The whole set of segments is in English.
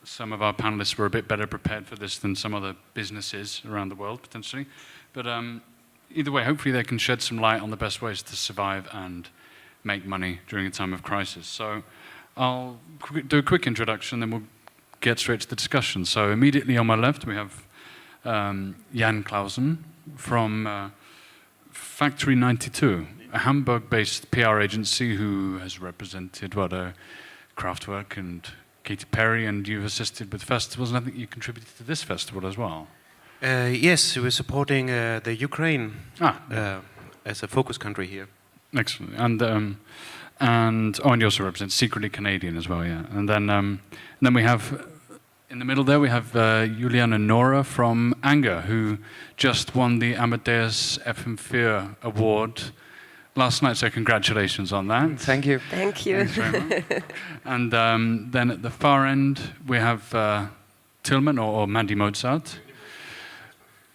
some of our panelists were a bit better prepared for this than some other businesses around the world, potentially. But either way, hopefully they can shed some light on the best ways to survive and make money during a time of crisis. So I'll do a quick introduction, then we'll get straight to the discussion. So immediately on my left, we have Jan Clausen from Factory 92, a Hamburg-based PR agency who has represented Kraftwerk and Katy Perry, and you've assisted with festivals, and I think you contributed to this festival as well. Yes, we're supporting the Ukraine as a focus country here. Excellent. And you also represent Secretly Canadian as well, yeah. And then we have, in the middle there, we have Julian and Nora from Anger, who just won the Amadeus FM4 award last night, so congratulations on that. Thank you. Thank you. Thanks very much. And then at the far end, we have Tillman, or Mandy Mozart,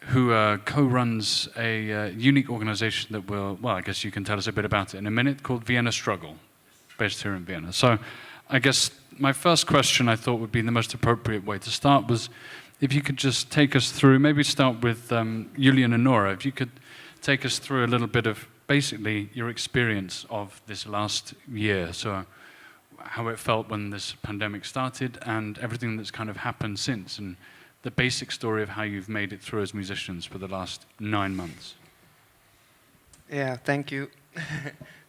who co-runs a unique organization that will, well, I guess you can tell us a bit about it in a minute, called Vienna Struggle, based here in Vienna. So I guess my first question I thought would be the most appropriate way to start was if you could just take us through, maybe start with Julian and Nora, if you could take us through a little bit of basically your experience of this last year, so how it felt when this pandemic started and everything that's kind of happened since, and the basic story of how you've made it through as musicians for the last 9 months. Yeah, thank you.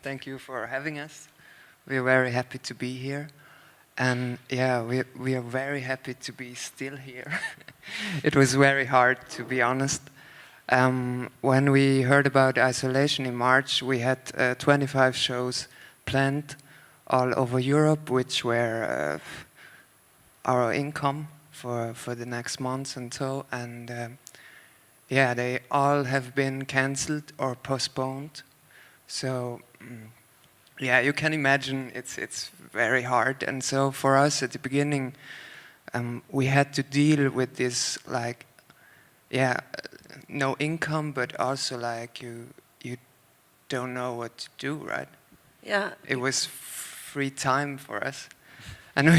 Thank you for having us. We're very happy to be here. And yeah, we are very happy to be still here. It was very hard, to be honest. When we heard about isolation in March, we had 25 shows planned all over Europe, which were our income for the next months and so. And yeah, they all have been cancelled or postponed. So yeah, you can imagine it's very hard. And so for us at the beginning, we had to deal with this, like, yeah, no income, but also like you don't know what to do, right? Yeah. It was free time for us, and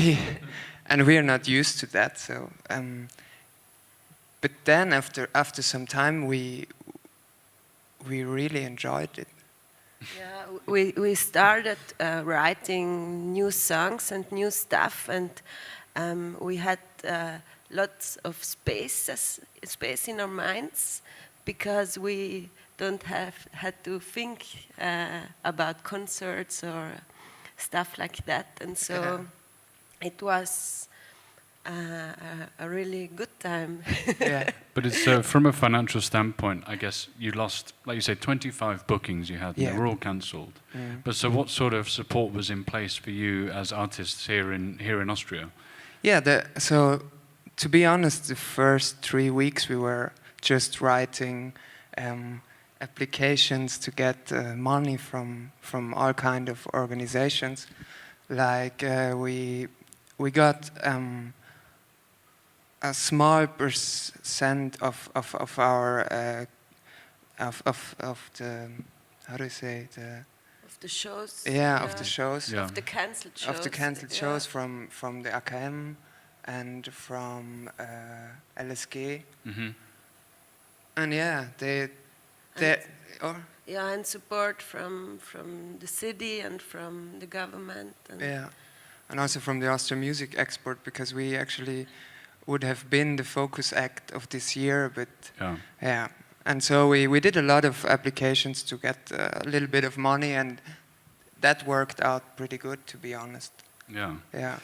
we are not used to that. So, but then after some time, we really enjoyed it. Yeah, we started writing new songs and new stuff, and we had lots of space in our minds, because we don't had to think about concerts or stuff like that, and so it was a really good time. Yeah. But it's from a financial standpoint, I guess you lost, like you said, 25 bookings you had, and they were all cancelled. Mm. But so what sort of support was in place for you as artists here in Austria? Yeah, so to be honest, the first 3 weeks we were just writing applications to get money from all kind of organizations. Like we got a small percent of our of the, how do you say, the Of the shows. Yeah, of the shows. Yeah. Of the cancelled shows. Of the cancelled shows from the AKM and from LSG. Mm-hmm. And yeah, yeah, and support from the city and from the government. And yeah, and also from the Austrian Music Export, because we actually would have been the focus act of this year, but yeah. And so we did a lot of applications to get a little bit of money, and that worked out pretty good, to be honest. Yeah. Yeah.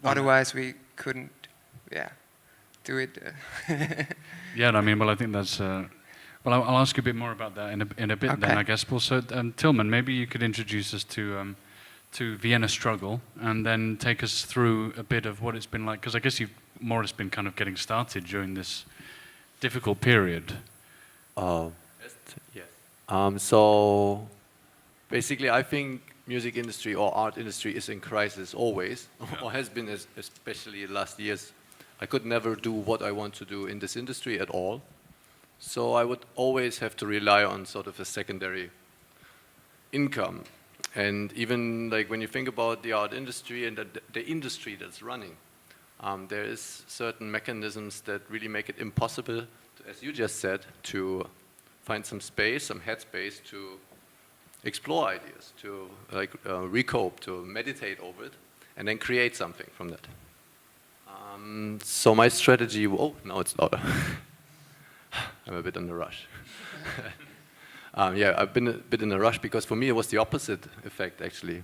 Otherwise, we couldn't, do it. Yeah, I mean, well, I think that's. Well, I'll ask you a bit more about that in a bit. Okay. Then I guess. Also, Tillman, maybe you could introduce us to Vienna Struggle, and then take us through a bit of what it's been like, because I guess you've more or less been kind of getting started during this difficult period. Yes. So basically, I think music industry or art industry is in crisis always, or has been, especially last years. I could never do what I want to do in this industry at all. So I would always have to rely on sort of a secondary income. And even like when you think about the art industry and the industry that's running, there is certain mechanisms that really make it impossible, as you just said, to find some space, some headspace to explore ideas, to like recope, to meditate over it, and then create something from that. So my strategy, oh, now it's louder. I'm a bit in a rush. Yeah, I've been a bit in a rush because for me it was the opposite effect actually.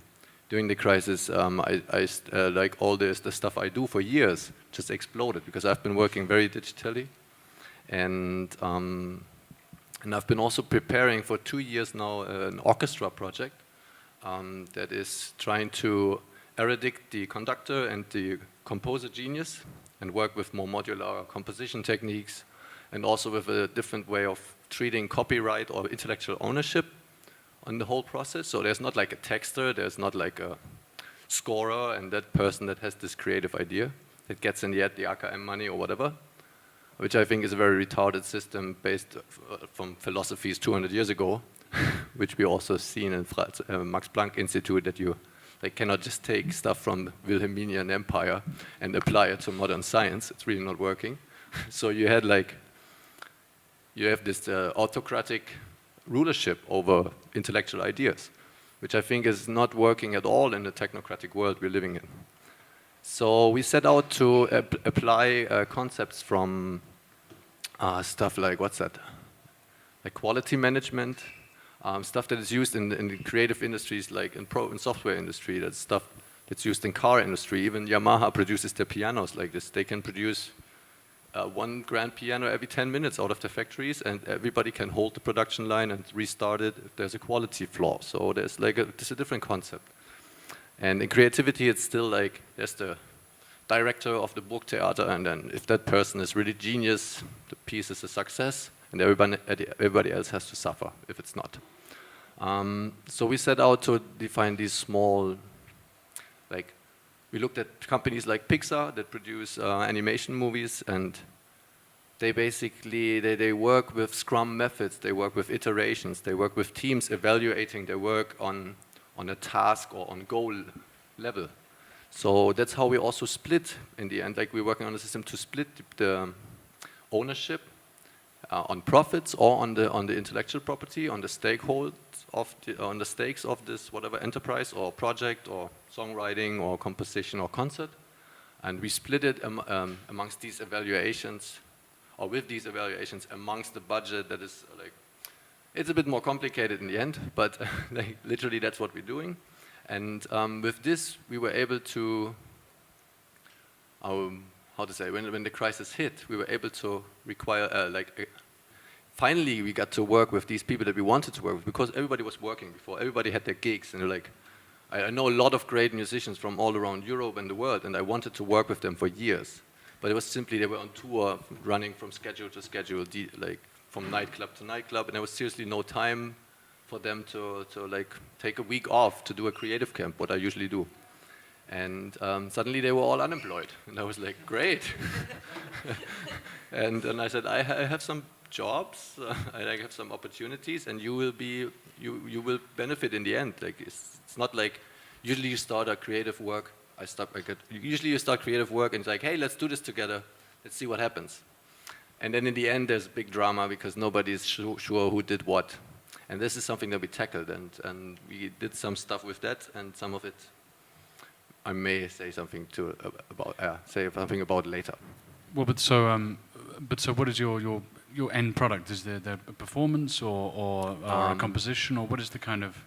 During the crisis, like all the stuff I do for years just exploded because I've been working very digitally, and I've been also preparing for 2 years now an orchestra project that is trying to eradicate the conductor and the composer genius and work with more modular composition techniques and also with a different way of treating copyright or intellectual ownership on the whole process. So there's not like a texter, there's not like a scorer and that person that has this creative idea that gets in the end the AKM money or whatever, which I think is a very retarded system based from philosophies 200 years ago, which we also seen in Max Planck Institute, that you cannot just take stuff from Wilhelminian Empire and apply it to modern science. It's really not working. So you have this autocratic rulership over intellectual ideas, which I think is not working at all in the technocratic world we're living in. So we set out to apply concepts from stuff like, what's that? Like quality management, stuff that is used in the creative industries, like in software industry. That's stuff that's used in car industry. Even Yamaha produces their pianos like this. They can produce one grand piano every 10 minutes out of the factories, and everybody can hold the production line and restart it if there's a quality flaw. So there's a different concept. And in creativity, it's still like there's the director of the Burgtheater, and then if that person is really genius, the piece is a success, and everybody else has to suffer if it's not. So we set out to define these small, like, we looked at companies like Pixar that produce animation movies, and they basically, they work with Scrum methods, they work with iterations, they work with teams evaluating their work on a task or on goal level. So that's how we also split in the end. Like, we're working on a system to split the ownership on profits or on the intellectual property, on the stakeholders on the stakes of this whatever enterprise or project or songwriting or composition or concert, and we split it amongst these evaluations, or with these evaluations amongst the budget that is like, it's a bit more complicated in the end, but like, literally that's what we're doing. And with this, we were able to, how to say, when the crisis hit, we were able to finally we got to work with these people that we wanted to work with, because everybody was working before, everybody had their gigs, and they're like, I know a lot of great musicians from all around Europe and the world, and I wanted to work with them for years. But it was simply, they were on tour, running from schedule to schedule, like from nightclub to nightclub, and there was seriously no time for them to like take a week off to do a creative camp, what I usually do. And suddenly they were all unemployed, and I was like, great. and I said, I have some jobs, I have some opportunities, and you will benefit in the end. Like, it's not like usually you start a creative work. Usually you start creative work and it's like, hey, let's do this together. Let's see what happens. And then in the end, there's big drama because nobody's sure who did what. And this is something that we tackled, and we did some stuff with that, and some of it I may say something about later. Well, but so what is your end product? Is there a performance or a composition, or what is the kind of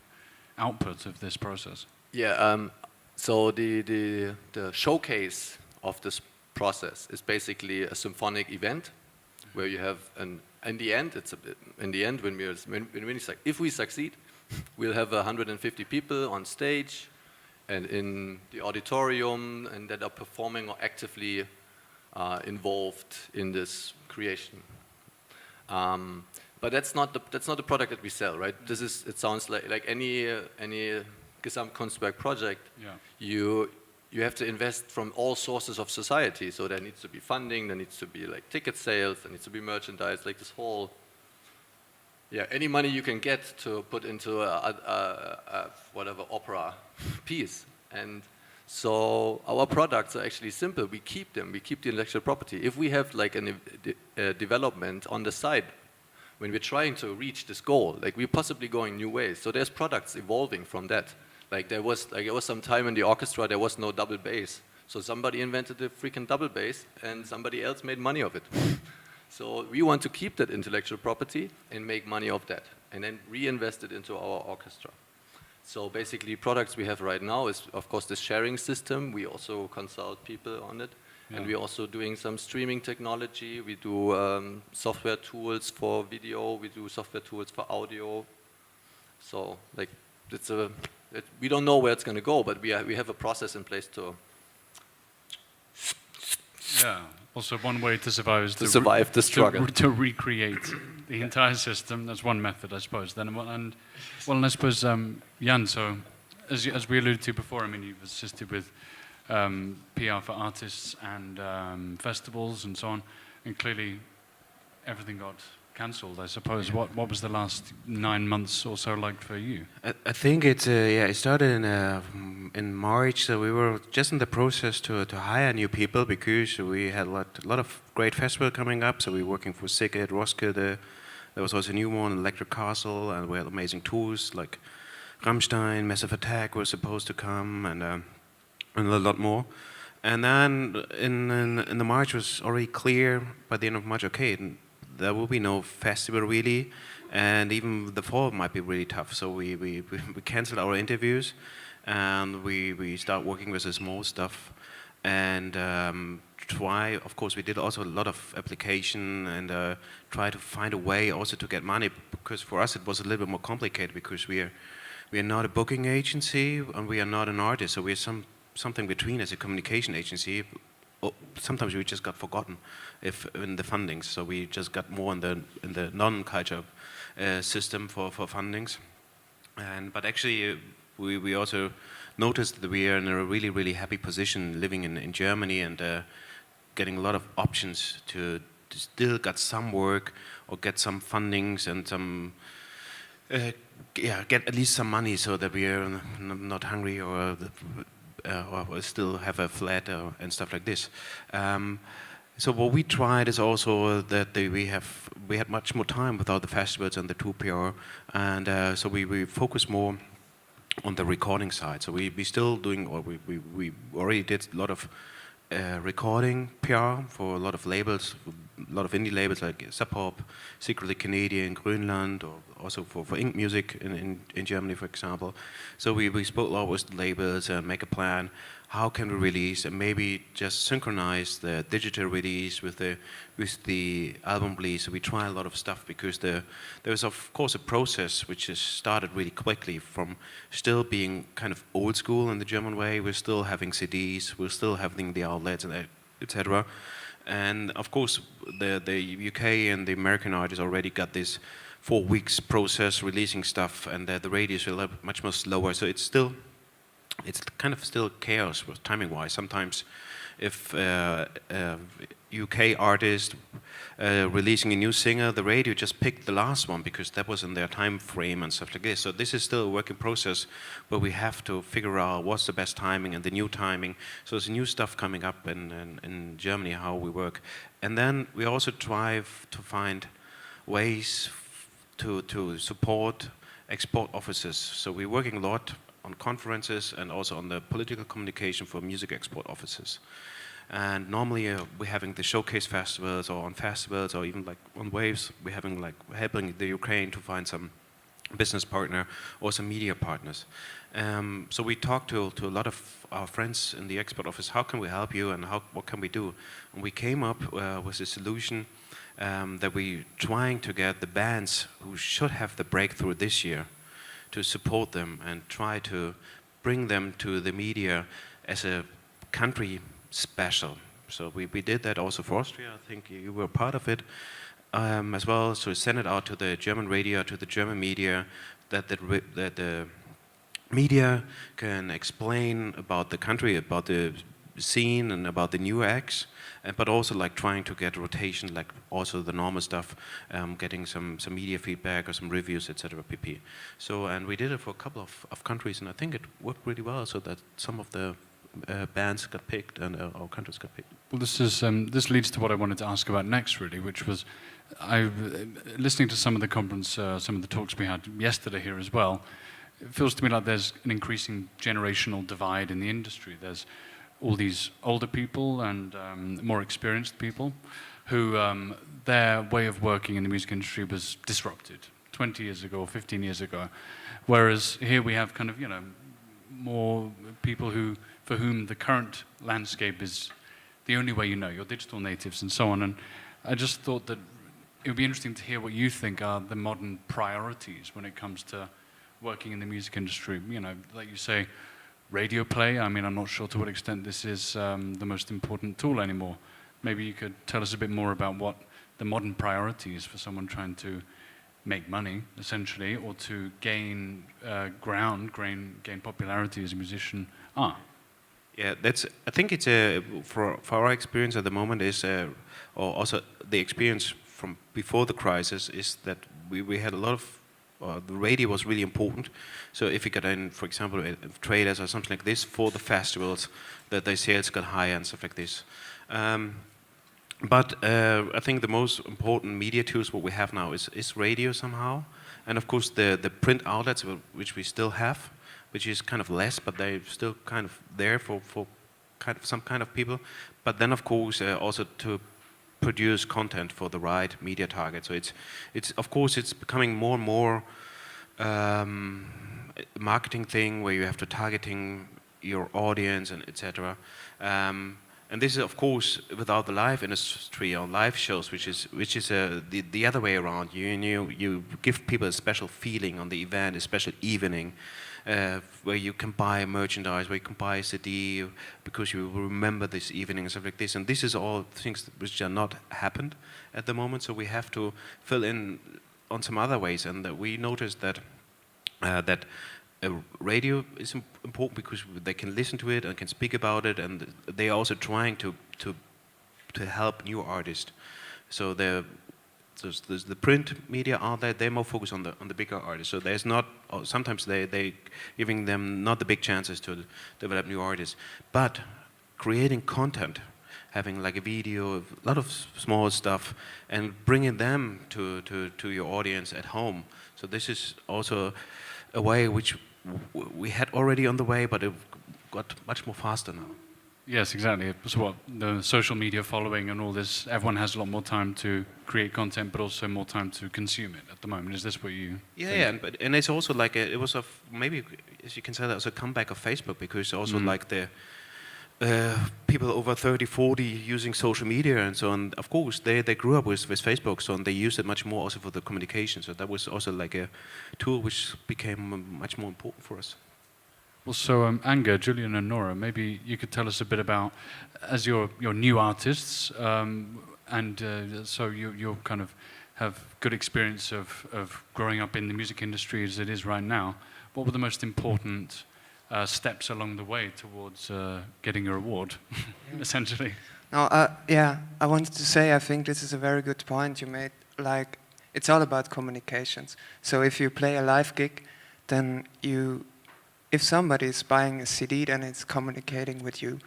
output of this process? Yeah, so the showcase of this process is basically a symphonic event where you have in the end, if we succeed, we'll have 150 people on stage and in the auditorium, and that are performing or actively involved in this creation. But that's not the product that we sell, right? It sounds like any Gesamtkunstwerk project. Yeah. You have to invest from all sources of society. So there needs to be funding, there needs to be like ticket sales, there needs to be merchandise, like this whole, any money you can get to put into a whatever opera piece. And So our products are actually simple. We keep them. We keep the intellectual property. If we have like a development on the side, when we're trying to reach this goal, like we're possibly going new ways. So there's products evolving from that. Like there was some time in the orchestra there was no double bass. So somebody invented a freaking double bass and somebody else made money of it. So we want to keep that intellectual property and make money of that and then reinvest it into our orchestra. So basically products we have right now is of course the sharing system. We also consult people on it. Yeah. And we're also doing some streaming technology. We do software tools for video. We do software tools for audio. So like we don't know where it's going to go, but we have a process in place to. Yeah. Also, one way to survive is to survive the struggle. To recreate the entire system. That's one method, I suppose. Then, and I suppose Jan. So, as we alluded to before, I mean, you've assisted with PR for artists and festivals and so on, and clearly everything got cancelled, I suppose. What was the last 9 months or so like for you? I think it started in March. So we were just in the process to hire new people because we had a lot of great festivals coming up. So we were working for Sigurd, Roskilde. There was also a new one, Electric Castle, and we had amazing tours like Rammstein, Massive Attack was supposed to come, and a lot more. And then in the March was already clear by the end of March. Okay. There will be no festival really, and even the fall might be really tough. So we canceled our interviews, and we start working with the small stuff, and of course we did also a lot of application and try to find a way also to get money, because for us it was a little bit more complicated because we are not a booking agency and we are not an artist, so we are something between as a communication agency. Sometimes we just got forgotten in the fundings, so we just got more in the non-culture system for fundings. But actually, we also noticed that we are in a really happy position living in Germany and getting a lot of options to still get some work or get some fundings and some get at least some money so that we are not hungry or still have a flat and stuff like this. So what we tried is also that we had much more time without the festivals and the tour PR, and so we focus more on the recording side. So we still doing, or we already did a lot of recording PR for a lot of labels, a lot of indie labels like Sub Pop, Secretly Canadian, Grönland, or also for Ink Music in Germany, for example. So we spoke a lot with the labels and make a plan. How can we release and maybe just synchronize the digital release with the album release? So we try a lot of stuff because there is of course a process which has started really quickly from still being kind of old school in the German way. We're still having CDs, we're still having the outlets and etc. And of course the UK and the American artists already got this 4 weeks process releasing stuff, and the radio is much more slower. So it's kind of still chaos with timing-wise. Sometimes if UK artist releasing a new singer, the radio just picked the last one because that was in their time frame and stuff like this. So this is still a work in process, but we have to figure out what's the best timing and the new timing. So there's new stuff coming up in Germany, how we work. And then we also try to find ways to support export offices. So we're working a lot on conferences and also on the political communication for music export offices. And normally we're having the showcase festivals or on festivals or even like on Waves, we're having like helping the Ukraine to find some business partner or some media partners. So we talked to a lot of our friends in the export office, how can we help you and what can we do? And we came up with a solution that we're trying to get the bands who should have the breakthrough this year to support them and try to bring them to the media as a country special. So we did that also for Austria. I think you were part of it as well. So we sent it out to the German radio, to the German media, that the media can explain about the country, about the scene and about the new acts, but also like trying to get rotation, like also the normal stuff, getting some media feedback or some reviews, etc. pp. So, and we did it for a couple of countries, and I think it worked really well. So that some of the bands got picked and our countries got picked. Well, this leads to what I wanted to ask about next, really, which was, listening to some of the conference, some of the talks we had yesterday here as well. It feels to me like there's an increasing generational divide in the industry. There's all these older people and more experienced people who their way of working in the music industry was disrupted 20 years ago or 15 years ago, whereas here we have kind of, you know, more people for whom the current landscape is the only way you know, you're digital natives and so on. And I just thought that it would be interesting to hear what you think are the modern priorities when it comes to working in the music industry. You know, like you say, radio play. I mean, I'm not sure to what extent this is the most important tool anymore. Maybe you could tell us a bit more about what the modern priorities for someone trying to make money, essentially, or to gain ground, gain popularity as a musician are. Yeah, I think it's for our experience at the moment is, or also the experience from before the crisis is that we had a lot of, the radio was really important. So if you got in, for example, trailers or something like this for the festivals, that their sales got higher and stuff like this. But I think the most important media tools what we have now is radio somehow, and of course the print outlets which we still have, which is kind of less, but they're still kind of there for kind of some kind of people. But then of course also to produce content for the right media target. So it's of course it's becoming more and more marketing thing where you have to targeting your audience and etc. And this is of course without the live industry or live shows, which is the other way around. You give people a special feeling on the event, a special evening, where you can buy merchandise, where you can buy a CD because you will remember this evening and stuff like this. And this is all things which are not happened at the moment. So we have to fill in on some other ways. And we noticed that radio is important because they can listen to it and can speak about it, and they are also trying to help new artists. So there's the print media out there. They're more focused on the bigger artists. So there's not, sometimes they giving them not the big chances to develop new artists, but creating content, having like a video, a lot of small stuff, and bringing them to your audience at home. So this is also a way which we had already on the way, but it got much more faster now. Yes, exactly. So what, the social media following and all this, everyone has a lot more time to create content, but also more time to consume it at the moment. Is this what you Yeah, think? yeah, and it's also like it was maybe, as you can say, that was a comeback of Facebook, because also like the people over 30, 40 using social media and so on. Of course, they grew up with Facebook, so they used it much more also for the communication. So that was also like a tool which became much more important for us. Well, so Anga, Julian, and Nora, maybe you could tell us a bit about, as you're new artists, so you kind of have good experience of growing up in the music industry as it is right now. What were the most important steps along the way towards getting your award, essentially? No, yeah, I wanted to say, I think this is a very good point you made. Like, it's all about communications. So if you play a live gig, then if somebody is buying a CD, then it's communicating with you,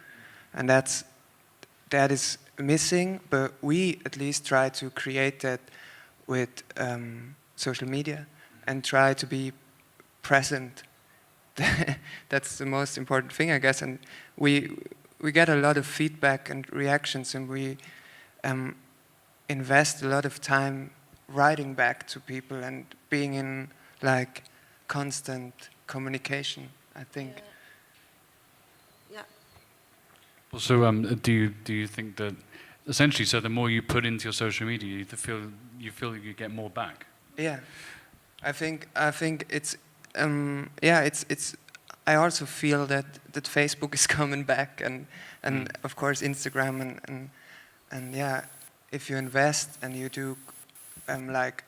and that is missing. But we at least try to create that with social media and try to be present. That's the most important thing, I guess. And we get a lot of feedback and reactions, and we invest a lot of time writing back to people and being in like constant communication, I think. Yeah. Well, so do you think that essentially, so the more you put into your social media, you feel you get more back? Yeah, I think it's it's. I also feel that Facebook is coming back, and of course Instagram, and yeah, if you invest and you do like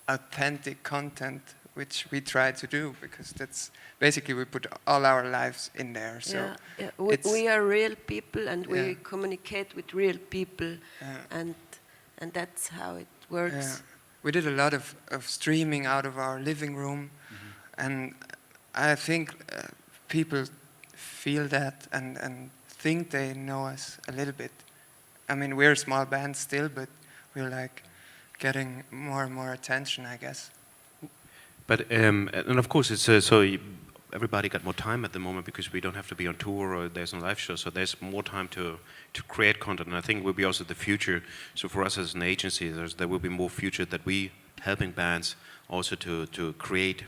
authentic content, which we try to do, because that's basically we put all our lives in there. So yeah. We are real people, and we communicate with real people, and that's how it works. Yeah. We did a lot of streaming out of our living room, and I think people feel that and think they know us a little bit. I mean, we're a small band still, but we're like getting more and more attention, I guess. But and of course, it's everybody got more time at the moment because we don't have to be on tour or there's no live show, so there's more time to create content. And I think will be also the future. So for us as an agency, there will be more future that we helping bands also to create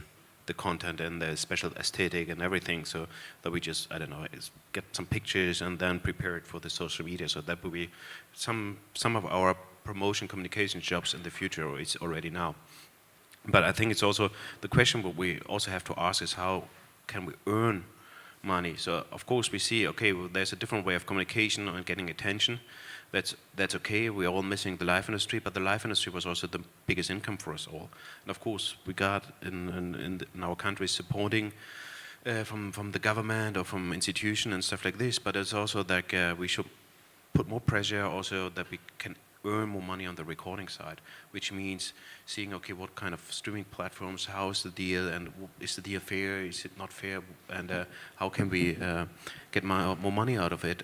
the content and the special aesthetic and everything. So that we just, I don't know, get some pictures and then prepare it for the social media. So that will be some of our promotion communication jobs in the future, or it's already now. But I think it's also the question what we also have to ask is how can we earn money? So of course we see, okay, well, there's a different way of communication and getting attention. That's okay. We're all missing the live industry, but the live industry was also the biggest income for us all. And of course we got in our country supporting from the government or from institution and stuff like this. But it's also like we should put more pressure also that we can earn more money on the recording side, which means seeing, okay, what kind of streaming platforms, how is the deal, and is the deal fair, is it not fair, and how can we get more money out of it.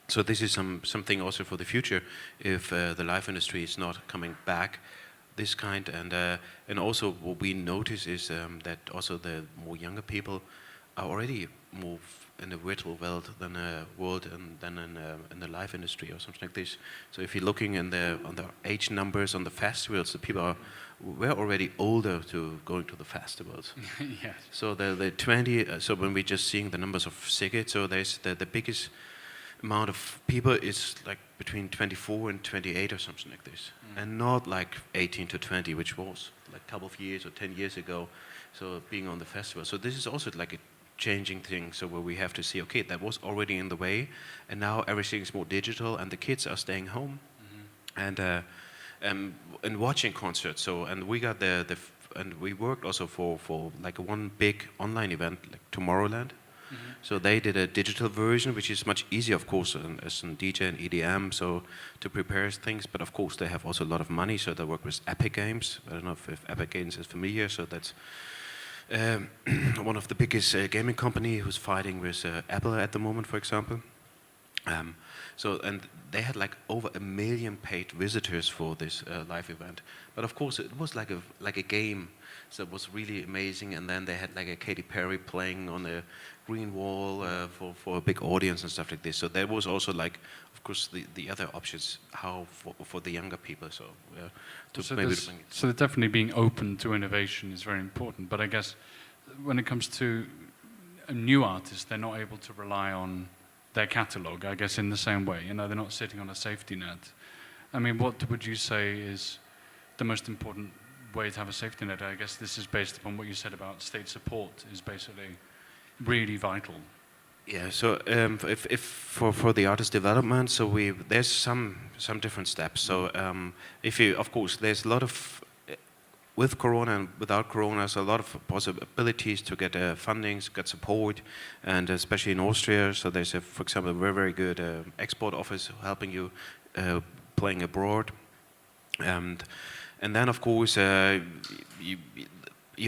So this is something also for the future if the live industry is not coming back, this kind, and also what we notice is that also the more younger people are already more in the virtual world than in the live industry or something like this. So if you're looking on the age numbers on the festivals, the people were already older to going to the festivals. Yes. So the 20. So when we're just seeing the numbers of tickets, so there's the biggest amount of people is like between 24 and 28 or something like this, and not like 18 to 20, which was like a couple of years or 10 years ago. So being on the festival, so this is also like a changing thing. So where we have to see, okay, that was already in the way, and now everything is more digital, and the kids are staying home, and watching concerts. So and we got and we worked also for like one big online event like Tomorrowland. So they did a digital version, which is much easier, of course, as a DJ and EDM, so to prepare things. But of course, they have also a lot of money, so they work with Epic Games. I don't know if Epic Games is familiar. So that's one of the biggest gaming company who's fighting with Apple at the moment, for example. So and they had like over 1 million paid visitors for this live event. But of course, it was like a game. So it was really amazing, and then they had like a Katy Perry playing on a green wall for a big audience and stuff like this. So there was also like, of course, the other options how for the younger people. So so definitely being open to innovation is very important. But I guess when it comes to a new artist, they're not able to rely on their catalog. I guess in the same way, they're not sitting on a safety net. I mean, what would you say is the most important way to have a safety net? I guess this is based upon what you said about state support is basically really vital. Yeah. So if for the artist development, so there's some different steps. So if you, of course, there's a lot of with Corona and without Corona, there's a lot of possibilities to get funding, to get support, and especially in Austria. So there's for example, a very good export office helping you playing abroad, and then of course you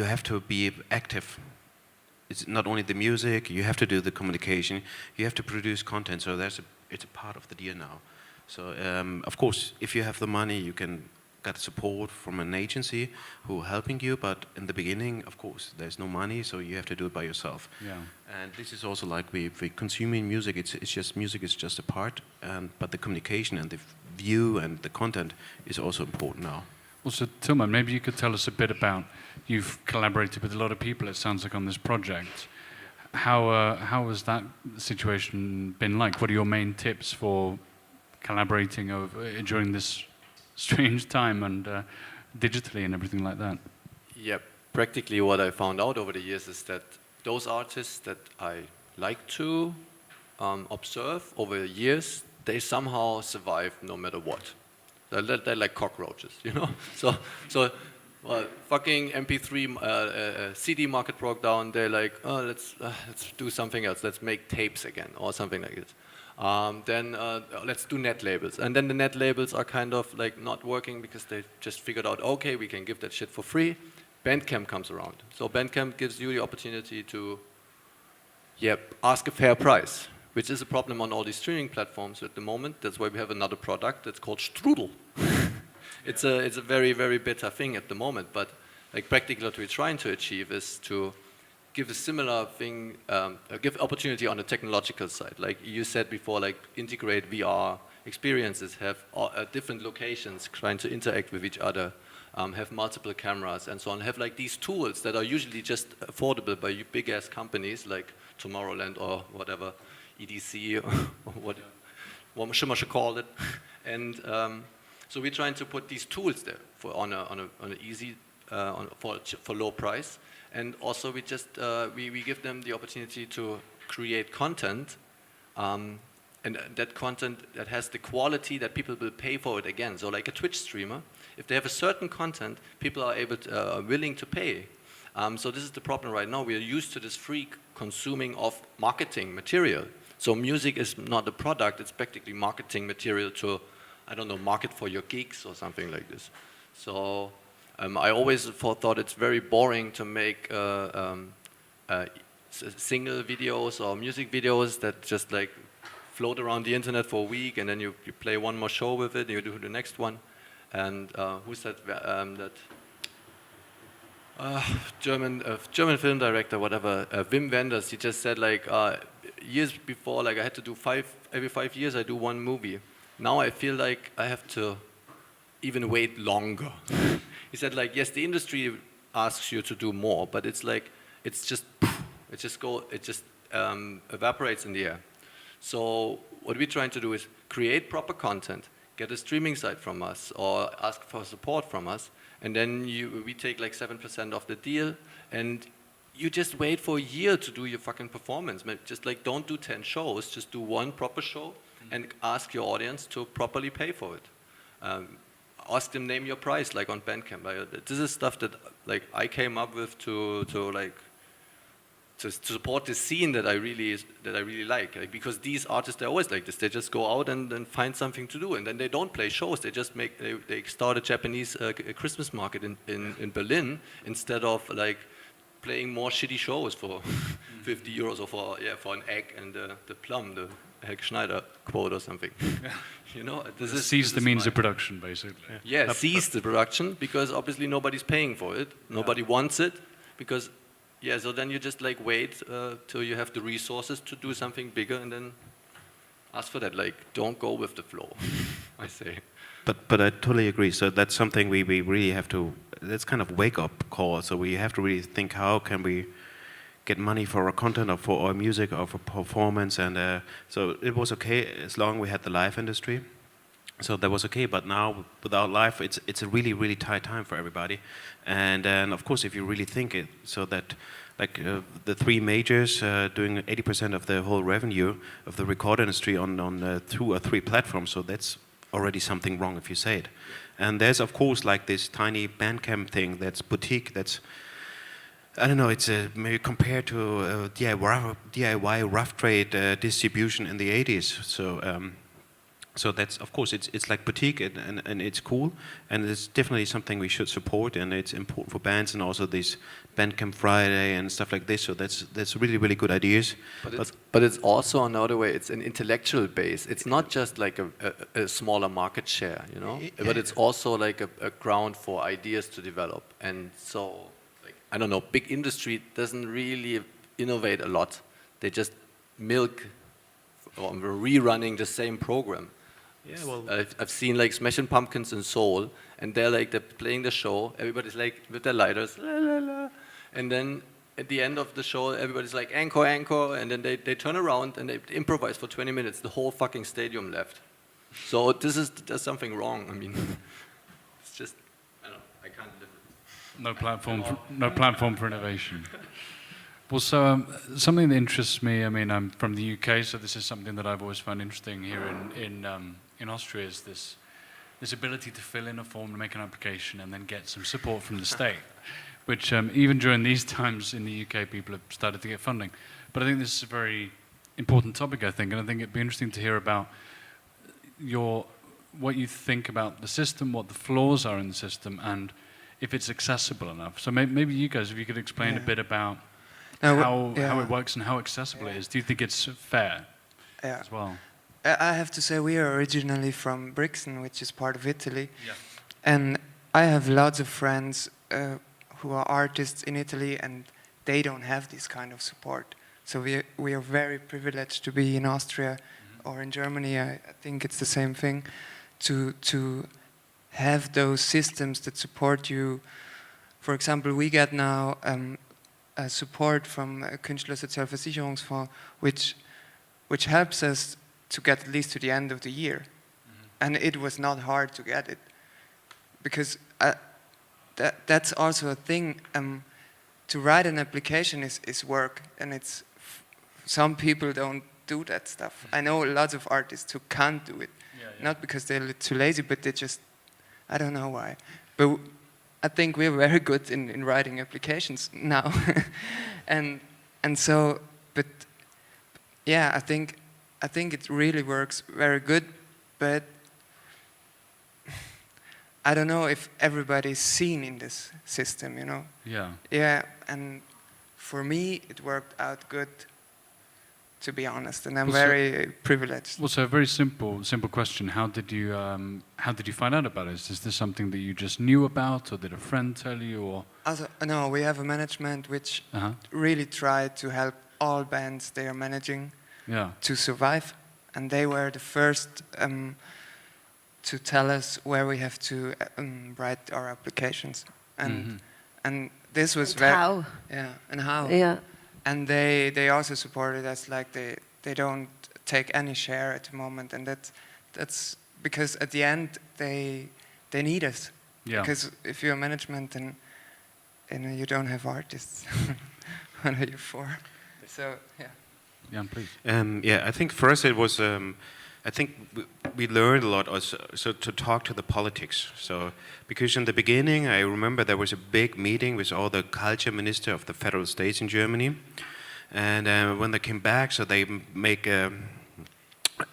have to be active. It's not only the music, you have to do the communication, you have to produce content, so it's a part of the deal now. So of course, if you have the money, you can get support from an agency who are helping you, but in the beginning, of course, there's no money, so you have to do it by yourself. Yeah. And this is also like we consuming music, it's just music is just a part, but the communication and the view and the content is also important now. Also, Tilman, maybe you could tell us a bit about, you've collaborated with a lot of people, it sounds like, on this project. How has that situation been like? What are your main tips for collaborating during this strange time and digitally and everything like that? Yeah, practically what I found out over the years is that those artists that I like to observe over the years, they somehow survive no matter what. They're like cockroaches, So, well, fucking MP3 CD market broke down. They're like, oh, let's do something else. Let's make tapes again or something like this. Then let's do net labels. And then the net labels are kind of like not working because they just figured out, okay, we can give that shit for free. Bandcamp comes around. So Bandcamp gives you the opportunity to ask a fair price, which is a problem on all these streaming platforms at the moment. That's why we have another product that's called Strudel. It's a very, very bitter thing at the moment, but like practically what we're trying to achieve is to give a similar thing, give opportunity on the technological side. Like you said before, like integrate VR experiences, have different locations trying to interact with each other, have multiple cameras and so on, have like these tools that are usually just affordable by big ass companies like Tomorrowland or whatever, EDC or what should call it. And so we're trying to put these tools there on an easy, for low price. And also we just, we give them the opportunity to create content, and that content that has the quality that people will pay for it again. So like a Twitch streamer, if they have a certain content, people are willing to pay. So this is the problem right now. We are used to this free consuming of marketing material. So music is not a product, it's practically marketing material to, I don't know, market for your gigs or something like this. So I always thought it's very boring to make single videos or music videos that just like float around the internet for a week and then you play one more show with it and you do the next one. And who's that? German film director, whatever, Wim Wenders, he just said like years before, like I had to do every 5 years I do one movie. Now I feel like I have to even wait longer. He said like, yes, the industry asks you to do more, but it's like, it just evaporates in the air. So what we're trying to do is create proper content, get a streaming site from us or ask for support from us, and then we take like 7% of the deal, and you just wait for a year to do your fucking performance. Just like don't do 10 shows, just do one proper show and ask your audience to properly pay for it. Ask them name your price, like on Bandcamp. This is stuff that like I came up with to support the scene that I really like. Because these artists, they're always like this. They just go out and find something to do, and then they don't play shows. They just they start a Japanese Christmas market in Berlin instead of like playing more shitty shows for 50 euros or for an egg and the plum, the Helge Schneider quote or something. You know, seize the means of production, basically. Yeah, seize the production, because obviously nobody's paying for it. Nobody wants it, because, so then you just like wait till you have the resources to do something bigger and then ask for that. Like, don't go with the flow, I say. But I totally agree. So that's something we really have to, that's kind of wake-up call. So we have to really think, how can we get money for our content or for our music or for performance? And so it was okay as long as we had the live industry. So that was okay, but now without live, it's a really, really tight time for everybody. And then, of course, if you really think it, so that like the three majors doing 80% of the whole revenue of the record industry on 2 or 3 platforms, so that's already something wrong if you say it. And there's, of course, like this tiny Bandcamp thing that's boutique, that's, I don't know, it's maybe compared to DIY rough trade distribution in the 80s. So that's, of course, it's like boutique and it's cool, and it's definitely something we should support, and it's important for bands, and also this Bandcamp Friday and stuff like this. So that's really, really good ideas. But it's also another way. It's an intellectual base. It's not just like a smaller market share, you know. Yeah. But it's also like a ground for ideas to develop. And so, like, I don't know, big industry doesn't really innovate a lot. They just milk or rerunning the same program. Yeah, well, I've seen like Smashing Pumpkins in Seoul, and they're playing the show. Everybody's like with their lighters, la, la, la. And then at the end of the show, everybody's like encore, encore, and then they turn around and they improvise for 20 minutes. The whole fucking stadium left. So there's something wrong. I mean, it's just, I don't know, I can't live it. No platform for innovation. Well, so something that interests me, I mean, I'm from the UK, so this is something that I've always found interesting here in Austria, is this ability to fill in a form, to make an application, and then get some support from the state, which even during these times in the UK, people have started to get funding. But I think this is a very important topic, I think, and I think it'd be interesting to hear about what you think about the system, what the flaws are in the system, and if it's accessible enough. So maybe you guys, if you could explain a bit about how it works and how accessible it is. Do you think it's fair Yeah. as well? I have to say we are originally from Brixen, which is part of Italy. Yeah. And I have lots of friends who are artists in Italy, and they don't have this kind of support. So we are very privileged to be in Austria or in Germany. I think it's the same thing, to have those systems that support you. For example, we get now support from Künstlersozialversicherungsfonds, which helps us to get at least to the end of the year. And it was not hard to get it, because that's also a thing. To write an application is work, and some people don't do that stuff. I know lots of artists who can't do it, not because they're too lazy, but they just, I don't know why. But I think we're very good in writing applications now. and so, but yeah, I think it really works very good, but I don't know if everybody's seen in this system, you know? Yeah. Yeah, and for me, it worked out good, to be honest, and I'm very privileged. Well, so a very simple question. How did you find out about it? Is this something that you just knew about, or did a friend tell you, or? Also, no, we have a management which really tried to help all bands they are managing to survive, and they were the first to tell us where we have to write our applications, and this was and how. And how. Yeah. And they also supported us, like they don't take any share at the moment, and that's because at the end they need us. Yeah. Because if you're management and you don't have artists, what are you for? So yeah. Jan, please. I think for us it was. I think we learned a lot also so to talk to the politics. So because in the beginning, I remember there was a big meeting with all the culture minister of the federal states in Germany, and when they came back, so they make a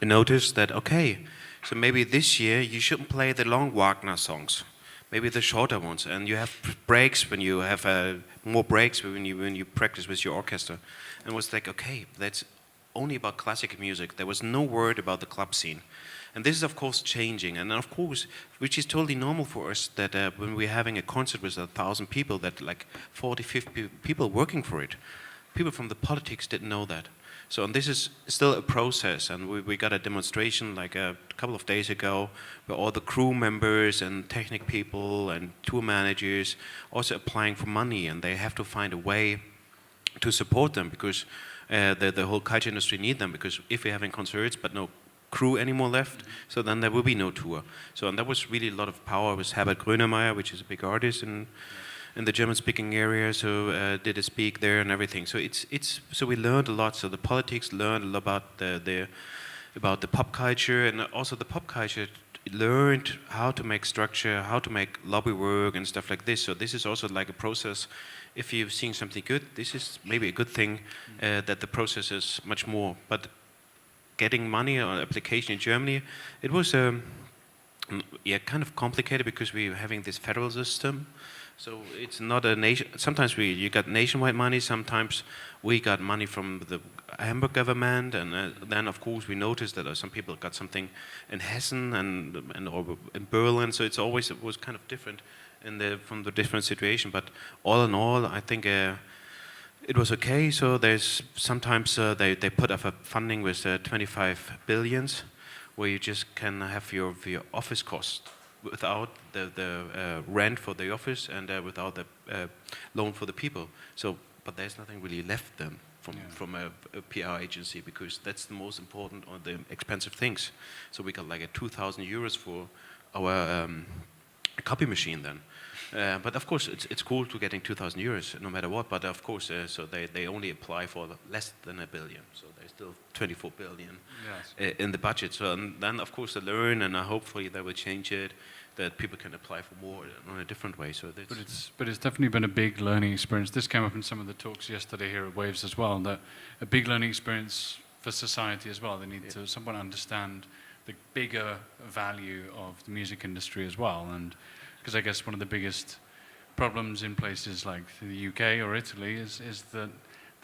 notice that okay, so maybe this year you shouldn't play the long Wagner songs, maybe the shorter ones, and you have breaks when you have more breaks when you practice with your orchestra, and it was like okay, that's only about classical music. There was no word about the club scene. And this is of course changing, and of course, which is totally normal for us, that when we're having a concert with 1,000 people, that like 40, 50 people working for it, people from the politics didn't know that. So and this is still a process, and we got a demonstration like a couple of days ago where all the crew members and technical people and tour managers also applying for money, and they have to find a way to support them, because the whole culture industry need them, because if we're having concerts but no crew anymore left, so then there will be no tour. So and that was really a lot of power with Herbert Grönemeyer, which is a big artist in the German-speaking area, so did a speak there and everything. So so we learned a lot. So the politics learned a lot about the pop culture, and also the pop culture learned how to make structure, how to make lobby work and stuff like this. So this is also like a process. If you've seen something good, this is maybe a good thing, that the process is much more. But getting money on application in Germany, it was kind of complicated, because we're having this federal system. So it's not a nation. Sometimes you got nationwide money. Sometimes we got money from the Hamburg government, and then of course we noticed that some people got something in Hessen and or in Berlin. So it was kind of different from the different situation. But all in all, I think it was okay. So there's sometimes they put up a funding with 25 billions, where you just can have your office cost without the rent for the office, and without the loan for the people. So, but there's nothing really left then from a PR agency, because that's the most important or the expensive things. So we got like 2,000 euros for our copy machine then. But of course, it's cool to getting 2,000 euros no matter what. But of course, so they only apply for less than $1 billion. So there's still 24 billion in the budget. So and then of course they learn, and hopefully they will change it, that people can apply for more in a different way. So but it's definitely been a big learning experience. This came up in some of the talks yesterday here at Waves as well. That a big learning experience for society as well. They need to somewhat understand the bigger value of the music industry as well, and because I guess one of the biggest problems in places like the UK or Italy is that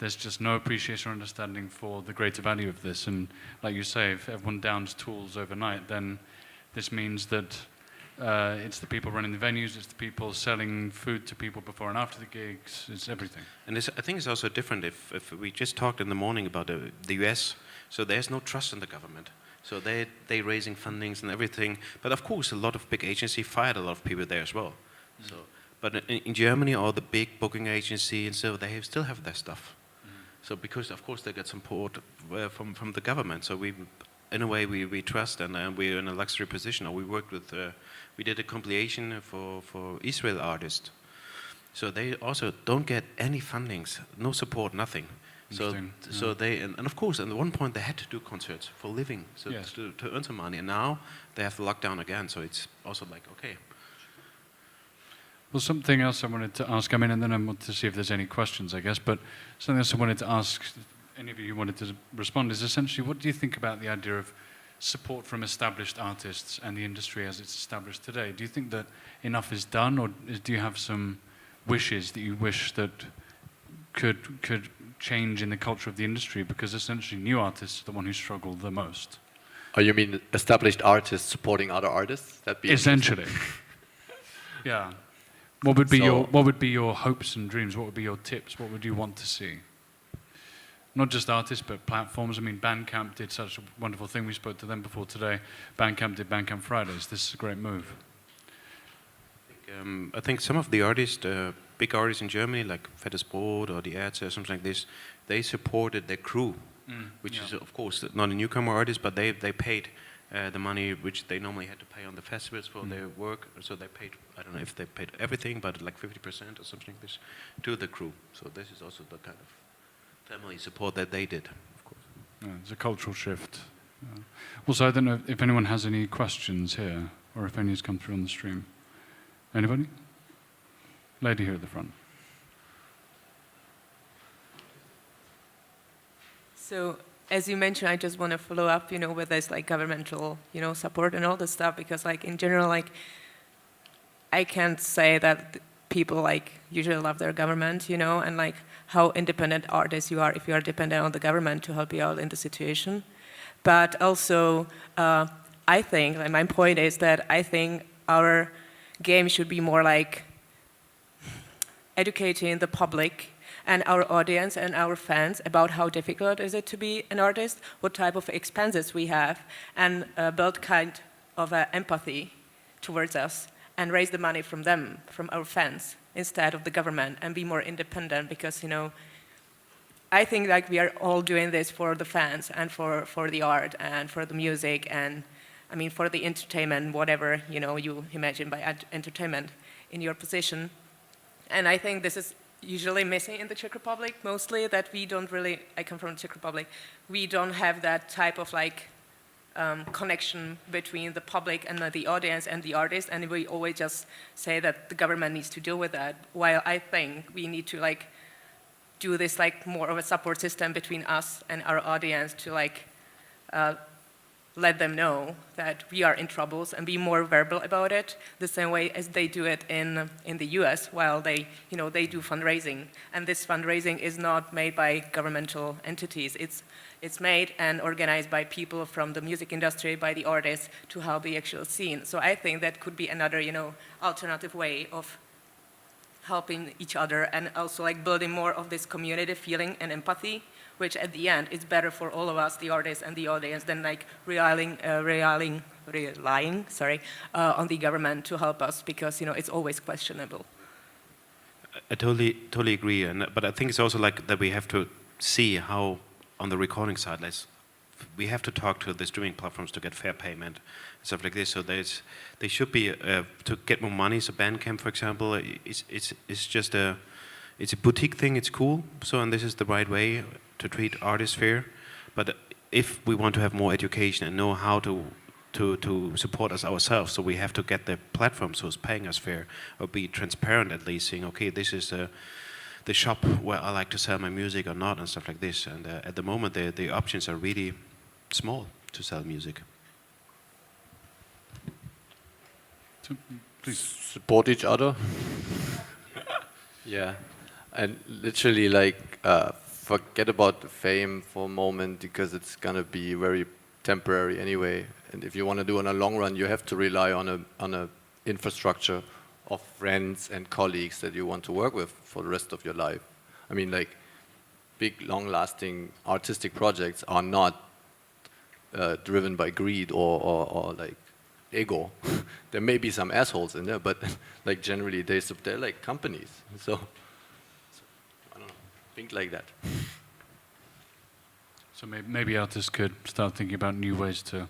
there's just no appreciation or understanding for the greater value of this. And like you say, if everyone downs tools overnight, then this means that it's the people running the venues, it's the people selling food to people before and after the gigs, it's everything. And I think it's also different if we just talked in the morning about the US, so there's no trust in the government. So they raising fundings and everything. But of course, a lot of big agencies fired a lot of people there as well. So, but in Germany, all the big booking agencies, and so they still have their stuff. So because of course they get support from the government. So we, in a way, we trust, and we're in a luxury position. Or we worked with, we did a compilation for Israel artists. So they also don't get any fundings, no support, nothing. So they, and of course, at one point they had to do concerts for living, so Yes. to earn some money. And now they have the lockdown again, so it's also like, okay. Well, something else I wanted to ask, I mean, and then I want to see if there's any questions, I guess, but something else I wanted to ask, any of you who wanted to respond, is essentially, what do you think about the idea of support from established artists and the industry as it's established today? Do you think that enough is done, or do you have some wishes that you wish that could change in the culture of the industry? Because essentially new artists are the one who struggle the most. Oh, you mean established artists supporting other artists? That'd be Essentially. Yeah. What would be your hopes and dreams? What would be your tips? What would you want to see? Not just artists, but platforms. I mean, Bandcamp did such a wonderful thing. We spoke to them before today. Bandcamp did Bandcamp Fridays. This is a great move. I think some of the artists, big artists in Germany, like Fettes Brot or the Ärzte or something like this, they supported their crew, which is of course not a newcomer artist, but they paid the money which they normally had to pay on the festivals for their work. So they paid, I don't know if they paid everything, but like 50% or something like this to the crew. So this is also the kind of family support that they did, of course. Yeah, it's a cultural shift. Also, I don't know if anyone has any questions here, or if any has come through on the stream. Anybody? Lady here at the front. So, as you mentioned, I just want to follow up, with this like governmental, support and all this stuff, because like in general, like I can't say that people like usually love their government, and like how independent artists you are if you are dependent on the government to help you out in the situation. But also, I think, and my point is that I think our game should be more like educating the public and our audience and our fans about how difficult is it to be an artist, what type of expenses we have, and build kind of empathy towards us and raise the money from them, from our fans, instead of the government, and be more independent, because, I think like we are all doing this for the fans and for the art and for the music and, I mean, for the entertainment, whatever, you imagine by entertainment in your position. And I think this is usually missing in the Czech Republic, mostly, that we don't really, I come from the Czech Republic, we don't have that type of like connection between the public and the audience and the artist, and we always just say that the government needs to deal with that, while I think we need to like do this like more of a support system between us and our audience to like let them know that we are in troubles and be more verbal about it, the same way as they do it in the US, while they do fundraising. And this fundraising is not made by governmental entities. It's made and organized by people from the music industry, by the artists, to help the actual scene. So I think that could be another, alternative way of helping each other, and also like building more of this community feeling and empathy, which at the end is better for all of us, the artists and the audience, than like relying on the government to help us, because it's always questionable. I totally agree, but I think it's also like that we have to see how on the recording side, we have to talk to the streaming platforms to get fair payment and stuff like this. So they should be to get more money. So Bandcamp, for example, it's just it's a boutique thing. It's cool. So, and this is the right way to treat artists fair. But if we want to have more education and know how to support us ourselves, so we have to get the platforms who's paying us fair, or be transparent at least, saying, okay, this is the shop where I like to sell my music or not, and stuff like this. And at the moment, the options are really small to sell music. Please. Support each other. Yeah, and literally like forget about the fame for a moment because it's gonna be very temporary anyway. And if you want to do it in a long run, you have to rely on a infrastructure of friends and colleagues that you want to work with for the rest of your life. I mean, like, big, long-lasting artistic projects are not driven by greed or like ego. There may be some assholes in there, but like generally they're like companies. So I don't know, think like that. So maybe artists could start thinking about new ways to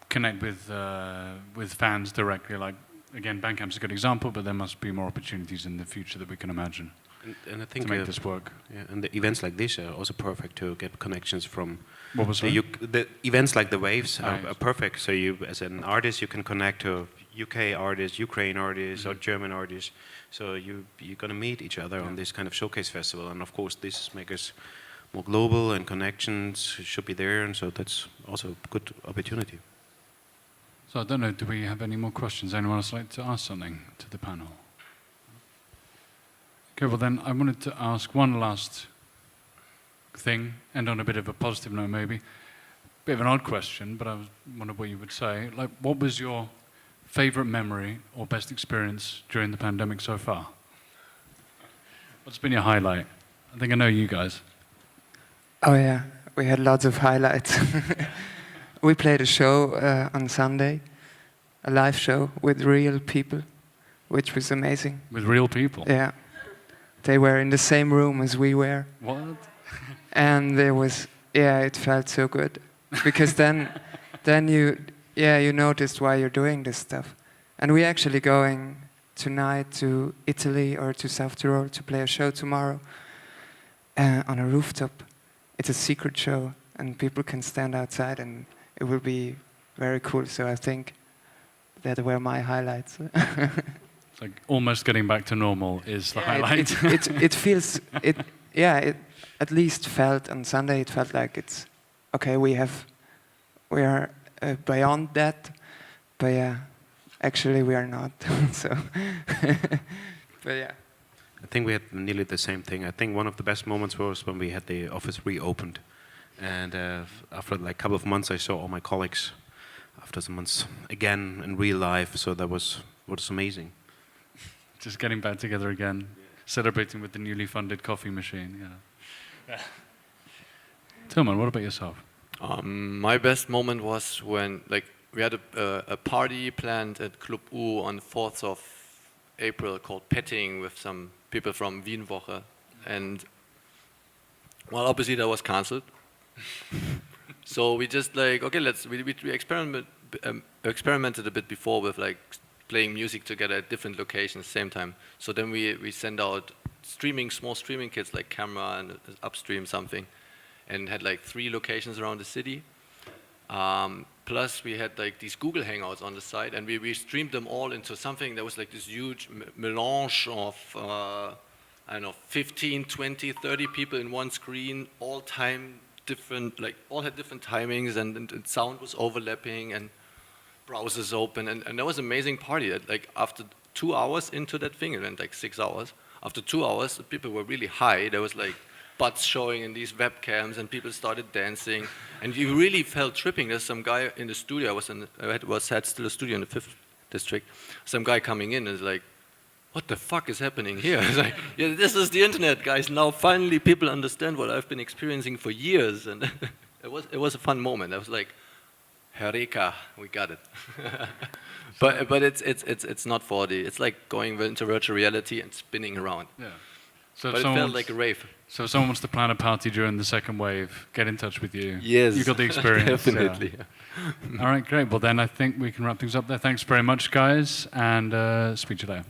connect with fans directly. Like, again, Bandcamp's a good example, but there must be more opportunities in the future that we can imagine And I think to make this work. Yeah, and the events like this are also perfect to get connections from. What was that? The events like the Waves Right. are perfect. So you, as an artist, you can connect to UK artists, Ukraine artists, or German artists. So you're gonna meet each other on this kind of showcase festival, and of course this makes us more global, and connections should be there, and so that's also a good opportunity. So I don't know, do we have any more questions? Anyone else like to ask something to the panel? Okay, well then I wanted to ask one last thing, end on a bit of a positive note maybe. Bit of an odd question, but I wondered what you would say. Like, what was your favorite memory or best experience during the pandemic so far? What's been your highlight? I think I know you guys. Oh yeah, we had lots of highlights. We played a show on Sunday, a live show with real people, which was amazing. With real people? Yeah. They were in the same room as we were. What? And there was, yeah, it felt so good. Because then you noticed why you're doing this stuff. And we're actually going tonight to Italy or to South Tyrol to play a show tomorrow on a rooftop. It's a secret show, and people can stand outside, and it will be very cool. So I think that were my highlights. It's like almost getting back to normal is the highlight. It feels, it at least felt on Sunday, it felt like it's, okay, we are beyond that, but yeah, actually we are not, so, but yeah. I think we had nearly the same thing. I think one of the best moments was when we had the office reopened. And after like a couple of months, I saw all my colleagues after some months again in real life. So that was amazing. Just getting back together again, celebrating with the newly funded coffee machine. Yeah. Tilman, what about yourself? My best moment was when, like, we had a party planned at Club U on 4th of April called Petting with some people from Wienwoche, and well, obviously that was cancelled. So we just like, okay, we experimented a bit before with like playing music together at different locations same time. So then we send out small streaming kits like camera and upstream something, and had like 3 locations around the city. Plus we had like these Google Hangouts on the side, and we streamed them all into something that was like this huge melange of, I don't know, 15, 20, 30 people in one screen, all had different timings, and sound was overlapping, and browsers open, and that was an amazing party. That, like, after 2 hours into that thing, it went like 6 hours. After 2 hours, the people were really high. There was like butts showing in these webcams, and people started dancing, and you really felt tripping. There's some guy in the studio. Had still a studio in the 5th district. Some guy coming in is like, "What the fuck is happening here?" It's like, yeah, this is the internet, guys. Now finally people understand what I've been experiencing for years, and it was a fun moment. I was like, "Heureka, we got it." but it's not 4D. It's like going into virtual reality and spinning around. Yeah. So but it felt like a rave. So if someone wants to plan a party during the second wave, get in touch with you. Yes. You got the experience. Definitely. Yeah. All right, great. Well, then I think we can wrap things up there. Thanks very much, guys, and speak to you later.